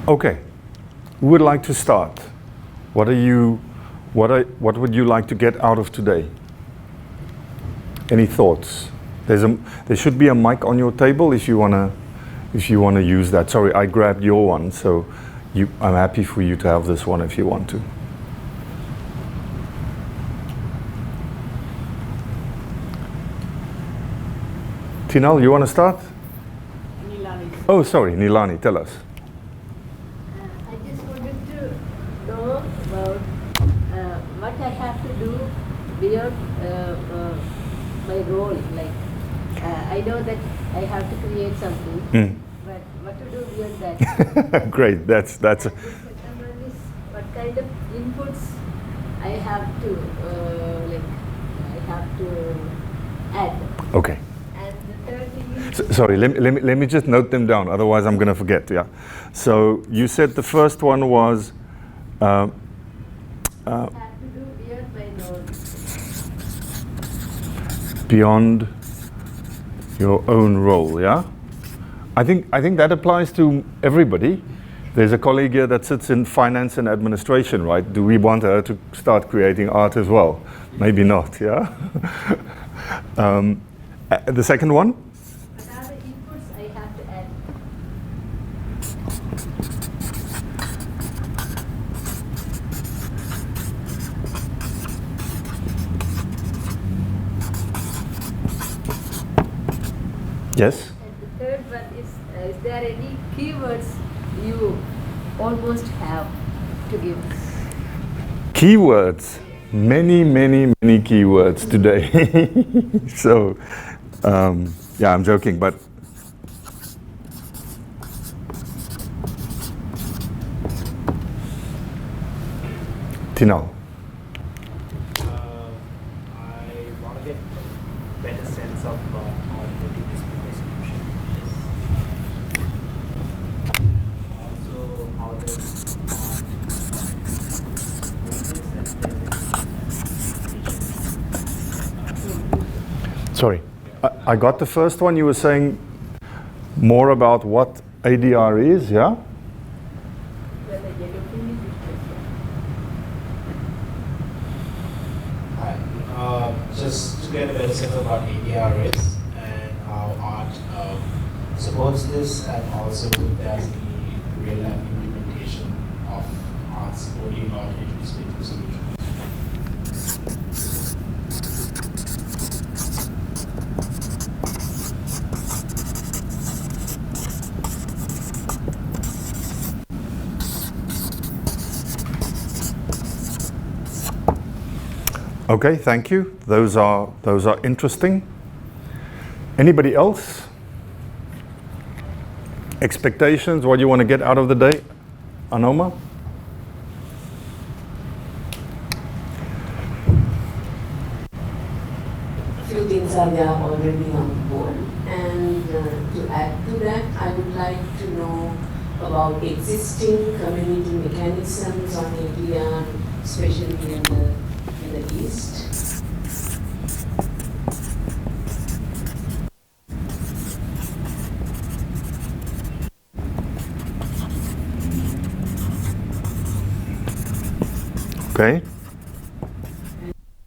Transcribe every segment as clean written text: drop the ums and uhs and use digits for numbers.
Okay, who would like to start? What would you like to get out of today? Any thoughts? There should be a mic on your table if you wanna use that. Sorry, I grabbed your one, so I'm happy for you to have this one if you want to. Tinal, you want to start? Nilani. Oh, sorry, Nilani, tell us. I just wanted to know about what I have to do beyond my role. Like, I know that I have to create something, but what to do beyond that? Great, that's. And the second one is what kind of inputs I have to add. Okay. And the third thing is. Sorry, let me just note them down, otherwise I'm going to forget, yeah. So you said the first one was... have to do beyond my role. Beyond your own role, yeah? I think that applies to everybody. There's a colleague here that sits in finance and administration, right? Do we want her to start creating art as well? Maybe not, yeah? The second one? What are the inputs I have to add? Yes? And the third one is there any keywords you almost have to give? Keywords. Many keywords today. So, yeah, I'm joking, but Tinal. I want to get a better sense of how important this distribution is. Also, how does Sorry, I got the first one. You were saying more about what ADR is, yeah? Well, the yellow thing is Hi. Just to get a better sense of what ADR is and how art supports this, and also if there's the real life implementation of art supporting or introducing solutions. Okay, thank you. Those are interesting. Anybody else? Expectations? What do you want to get out of the day? Anoma? Few things are there already on board, and to add to that, I would like to know about existing community mechanisms on ADR, especially in the East. Okay.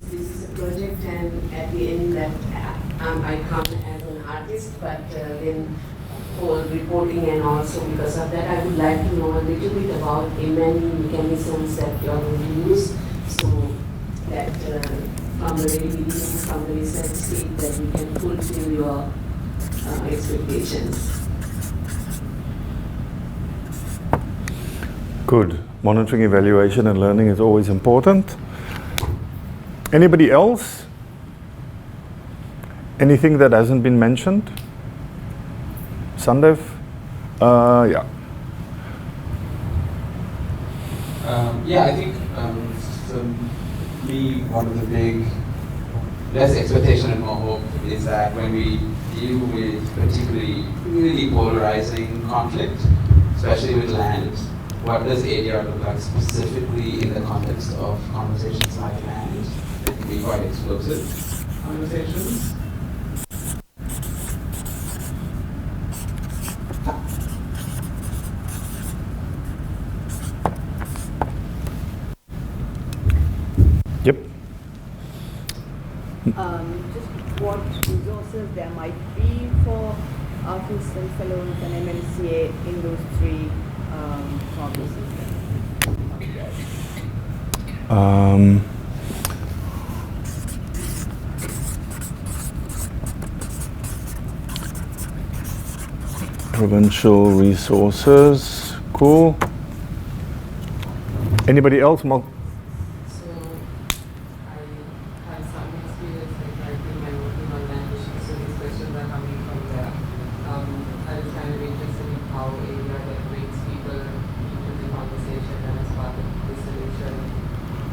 This is a project, and at the end that I come as an artist, but then for reporting and also because of that, I would like to know a little bit about many mechanisms that you are going to use, so that from the very beginning, from the research stage, that we can fulfill your expectations. Good. Monitoring, evaluation, and learning is always important. Anybody else? Anything that hasn't been mentioned? Sandev? Yeah. Yeah, I think for me, one of the big, less expectation and more hope is that when we deal with particularly really polarizing conflict, especially with land, what does ADR look like specifically in the context of conversations like land? It can be quite explosive conversations. just what resources there might be for artists and fellows and MMCA in those three progresses. Provincial resources, cool. Anybody else? So I have some experience like writing and working on land issues, so these questions are coming from there. I was kind of interested in how ADR that brings people into the conversation and as part of the solution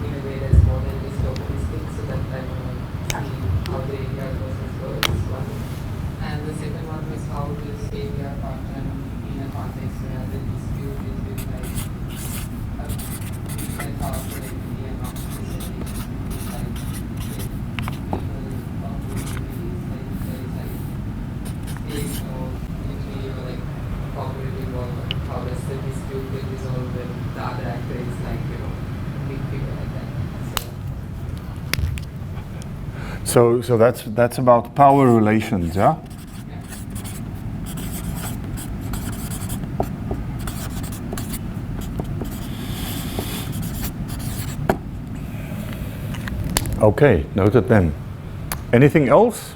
in a way that's more than just tokenistic, so that I want to see how the ADR process works, one. And the second one was how this ADR function in a context where the dispute is with like and powerful entity and not necessarily like people of communities, like there is like state or military or like cooperative or how does the dispute get resolved when the other actor is like, you know, a big figure like that. So that's about power relations, yeah? Okay, noted then. Anything else?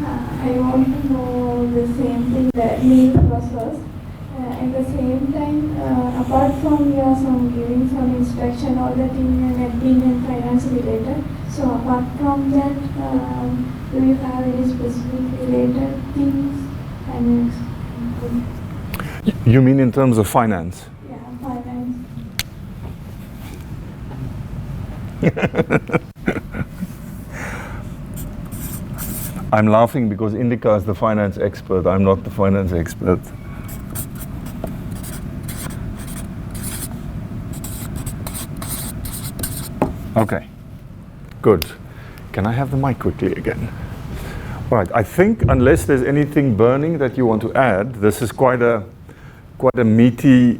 I want to know the same thing, the meal process. At the same time, apart from your some giving some instruction, all that in admin and finance related. So apart from that, do you have any specific related things? You mean in terms of finance? Yeah, finance. I'm laughing because Indika is the finance expert. I'm not the finance expert. Okay, good. Can I have the mic quickly again? All right, I think unless there's anything burning that you want to add, this is quite a meaty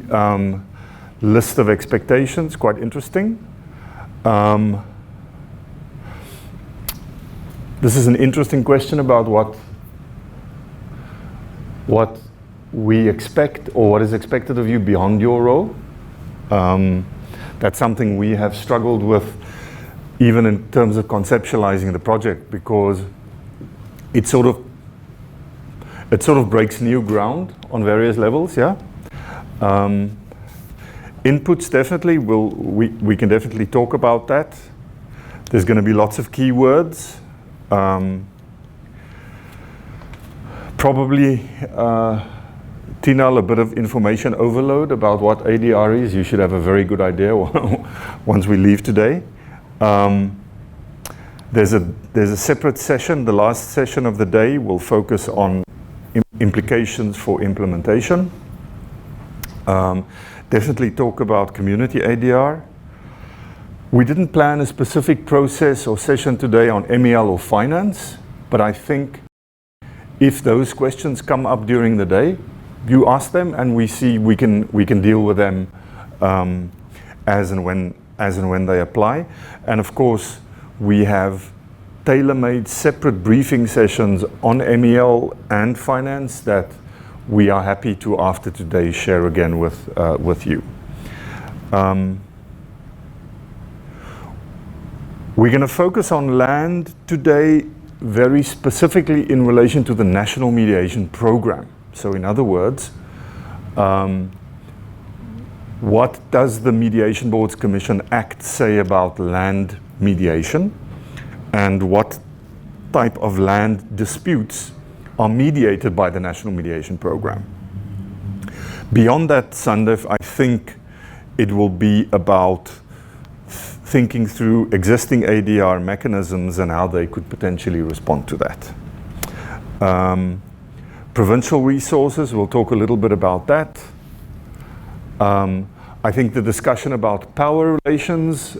list of expectations, quite interesting. This is an interesting question about what we expect or what is expected of you beyond your role. That's something we have struggled with even in terms of conceptualizing the project, because it sort of breaks new ground on various levels, yeah? Inputs definitely, we can definitely talk about that. There's going to be lots of keywords. Probably, Tinal, a bit of information overload about what ADR is. You should have a very good idea once we leave today. There's a separate session. The last session of the day will focus on implications for implementation. Definitely talk about community ADR. We didn't plan a specific process or session today on MEL or finance, but I think if those questions come up during the day, you ask them and we see we can deal with them as and when they apply. And of course, we have tailor-made separate briefing sessions on MEL and finance that we are happy to, after today, share again with you. We're going to focus on land today very specifically in relation to the National Mediation Program. So in other words, what does the Mediation Boards Commission Act say about land mediation, and what type of land disputes are mediated by the National Mediation Program? Beyond that, Sandev, I think it will be about thinking through existing ADR mechanisms and how they could potentially respond to that. Provincial resources, we'll talk a little bit about that. I think the discussion about power relations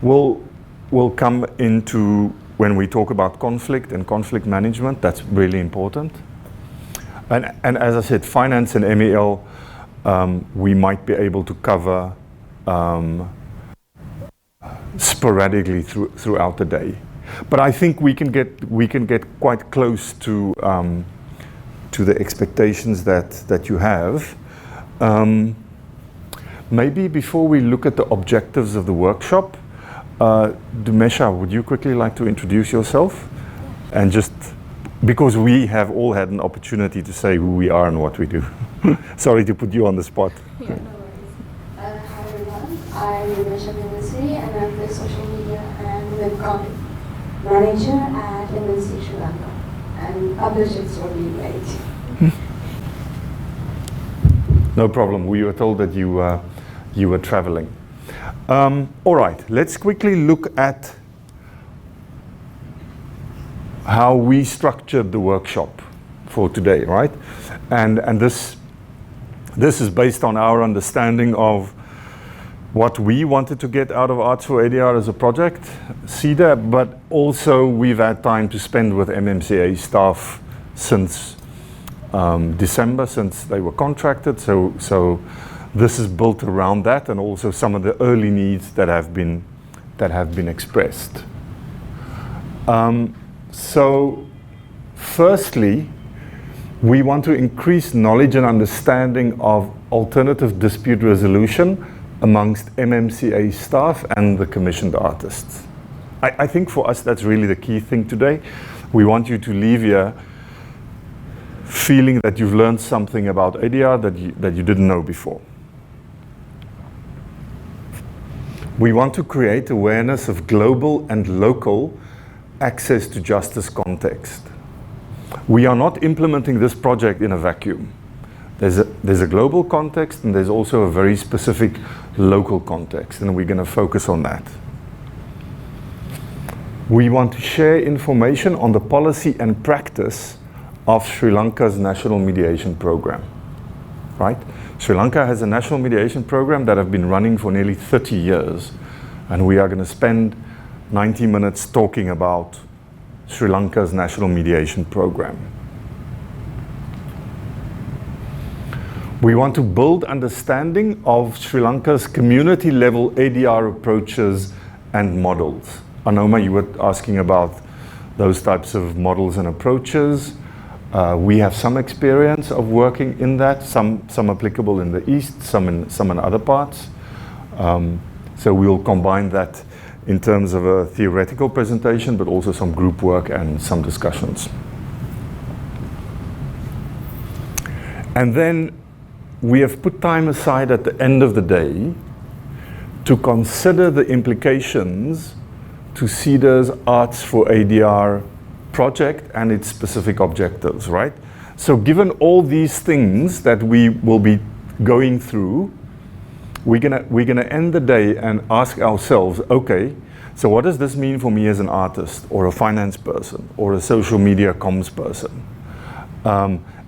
will come into when we talk about conflict and conflict management. That's really important. And as I said, finance and MEL, we might be able to cover sporadically throughout the day. But I think we can get quite close to the expectations that you have. Maybe before we look at the objectives of the workshop, Dumesha, would you quickly like to introduce yourself? And just because we have all had an opportunity to say who we are and what we do. Sorry to put you on the spot. Yeah, no worries. Hi everyone, I'm Nisha Ministry and I'm the social media and web content manager at MNC Sri Lanka and published its story right. No problem. We were told that you were traveling. All right, let's quickly look at how we structured the workshop for today, right? And this is based on our understanding of what we wanted to get out of Arts for ADR as a project, CEDA, but also we've had time to spend with MMCA staff since December, since they were contracted. So this is built around that, and also some of the early needs that have been expressed. So firstly, we want to increase knowledge and understanding of alternative dispute resolution amongst MMCA staff and the commissioned artists. I think for us that's really the key thing today. We want you to leave here feeling that you've learned something about ADR that you didn't know before. We want to create awareness of global and local access to justice context. We are not implementing this project in a vacuum. There's a global context and there's also a very specific local context, and we're going to focus on that. We want to share information on the policy and practice of Sri Lanka's National Mediation Program, right? Sri Lanka has a national mediation program that have been running for nearly 30 years, and we are going to spend 90 minutes talking about Sri Lanka's National Mediation Program. We want to build understanding of Sri Lanka's community-level ADR approaches and models. Anoma, you were asking about those types of models and approaches. We have some experience of working in that, some applicable in the East, some in other parts. So we'll combine that in terms of a theoretical presentation, but also some group work and some discussions. And then we have put time aside at the end of the day to consider the implications to CEDA's Arts for ADR project and its specific objectives, right? So given all these things that we will be going through, we're gonna end the day and ask ourselves, okay, so what does this mean for me as an artist or a finance person or a social media comms person?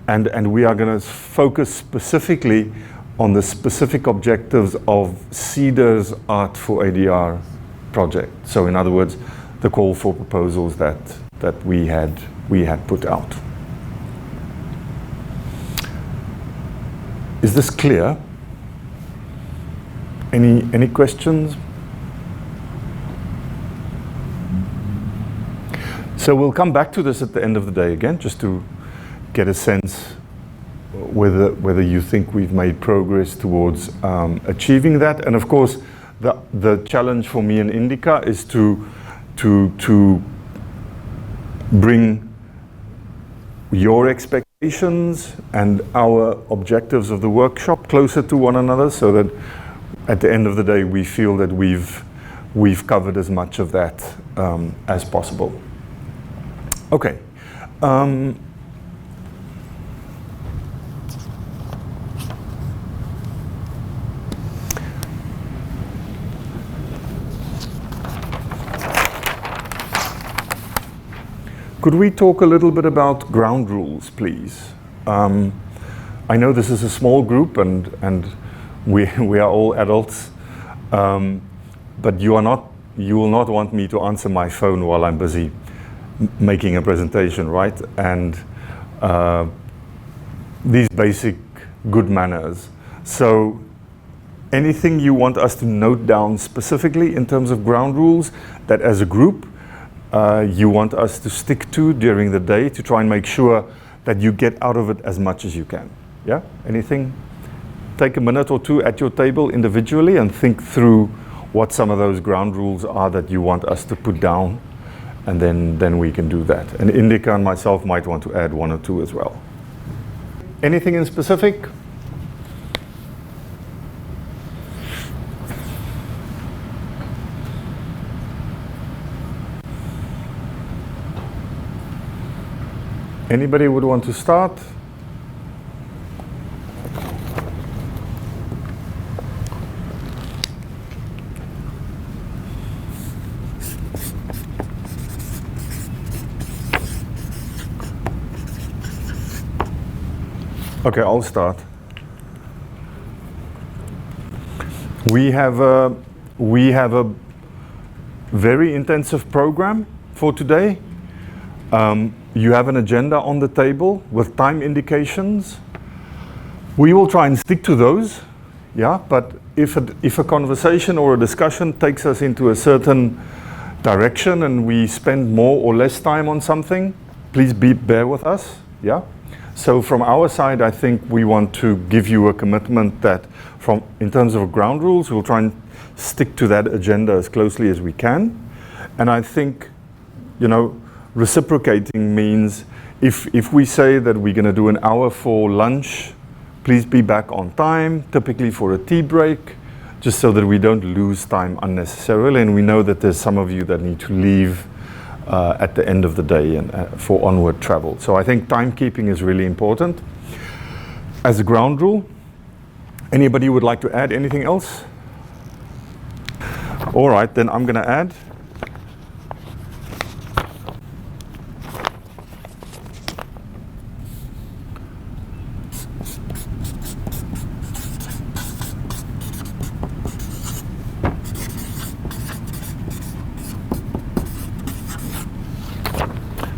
And we are going to focus specifically on the specific objectives of CEDA's Art for ADR project. So in other words, the call for proposals that we had put out. Is this clear? Any questions? So we'll come back to this at the end of the day again, just to get a sense whether you think we've made progress towards achieving that. And of course, the challenge for me and Indica is to bring your expectations and our objectives of the workshop closer to one another, so that at the end of the day we feel that we've covered as much of that as possible. Okay. Could we talk a little bit about ground rules, please? I know this is a small group and we are all adults, but you will not want me to answer my phone while I'm busy making a presentation, right? And these basic good manners. So anything you want us to note down specifically in terms of ground rules that as a group you want us to stick to during the day to try and make sure that you get out of it as much as you can. Yeah? Anything? Take a minute or two at your table individually and think through what some of those ground rules are that you want us to put down, and then we can do that. And Indika and myself might want to add one or two as well. Anything in specific? Anybody would want to start? Okay, I'll start. We have a very intensive program for today. You have an agenda on the table with time indications. We will try and stick to those, yeah, but if a conversation or a discussion takes us into a certain direction and we spend more or less time on something, please bear with us, yeah? So from our side, I think we want to give you a commitment that in terms of ground rules, we'll try and stick to that agenda as closely as we can. And I think, you know, reciprocating means if we say that we're going to do an hour for lunch, please be back on time, typically for a tea break, just so that we don't lose time unnecessarily. And we know that there's some of you that need to leave at the end of the day and for onward travel. So I think timekeeping is really important. As a ground rule, anybody would like to add anything else? All right, then I'm going to add.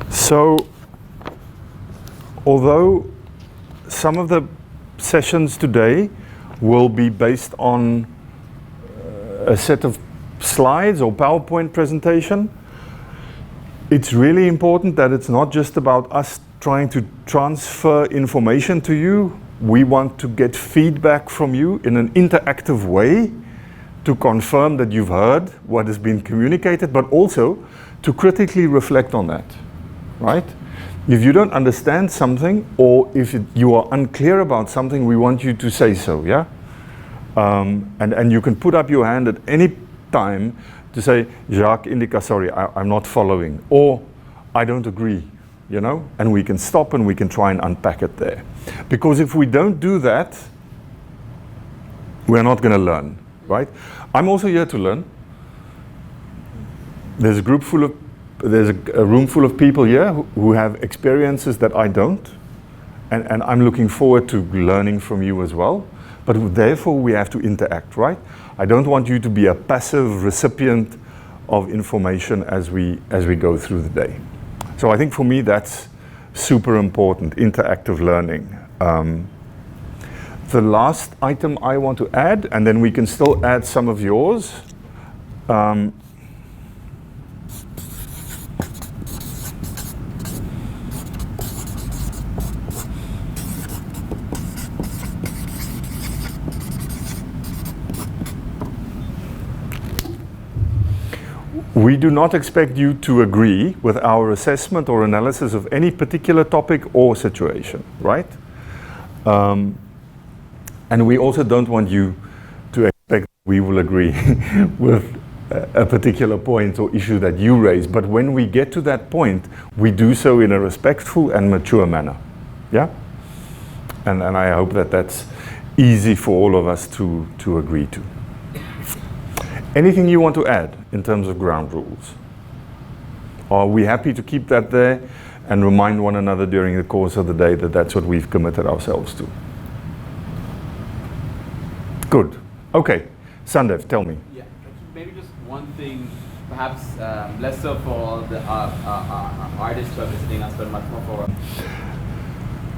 So, although some of the sessions today will be based on a set of slides or PowerPoint presentation, it's really important that it's not just about us trying to transfer information to you. We want to get feedback from you in an interactive way to confirm that you've heard what has been communicated, but also to critically reflect on that. Right? If you don't understand something, or if you are unclear about something, we want you to say so, yeah? And you can put up your hand at any time to say, Jacques, Indika, sorry, I'm not following, or I don't agree, you know? And we can stop and we can try and unpack it there. Because if we don't do that, we're not going to learn, right? I'm also here to learn. There's a room full of people here who have experiences that I don't, and I'm looking forward to learning from you as well. But therefore we have to interact, right? I don't want you to be a passive recipient of information as we go through the day. So I think for me that's super important, interactive learning. The last item I want to add, and then we can still add some of yours. We do not expect you to agree with our assessment or analysis of any particular topic or situation, right? And we also don't want you to expect we will agree with a particular point or issue that you raise. But when we get to that point, we do so in a respectful and mature manner. Yeah? And I hope that that's easy for all of us to agree to. Anything you want to add in terms of ground rules? Are we happy to keep that there and remind one another during the course of the day that that's what we've committed ourselves to? Good. Okay. Sandev, tell me. Yeah, maybe just one thing, perhaps less so for the artists who are visiting us, but much more for...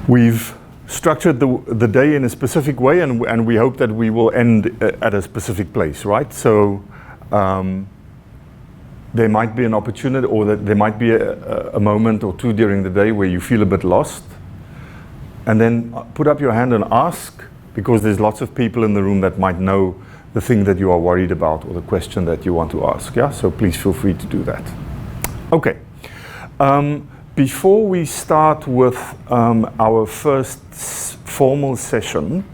We've structured the day in a specific way, and we hope that we will end at a specific place, right? So there might be an opportunity, or that there might be a moment or two during the day where you feel a bit lost, and then put up your hand and ask, because there's lots of people in the room that might know the thing that you are worried about or the question that you want to ask. Yeah, so please feel free to do that. Okay. Before we start with our first formal session,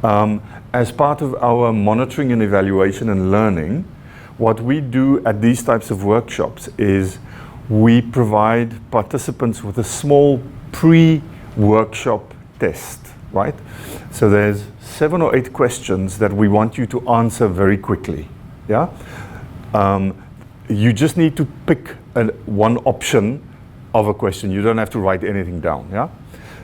as part of our monitoring and evaluation and learning, what we do at these types of workshops is we provide participants with a small pre-workshop test, right? So there's 7 or 8 questions that we want you to answer very quickly, yeah? You just need to pick one option of a question. You don't have to write anything down, yeah?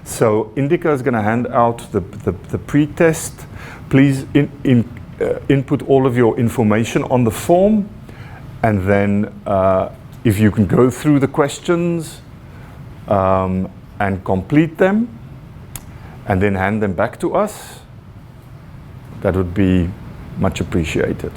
So Indica is going to hand out the pre-test. Please input all of your information on the form, and then if you can go through the questions and complete them, and then hand them back to us, that would be much appreciated.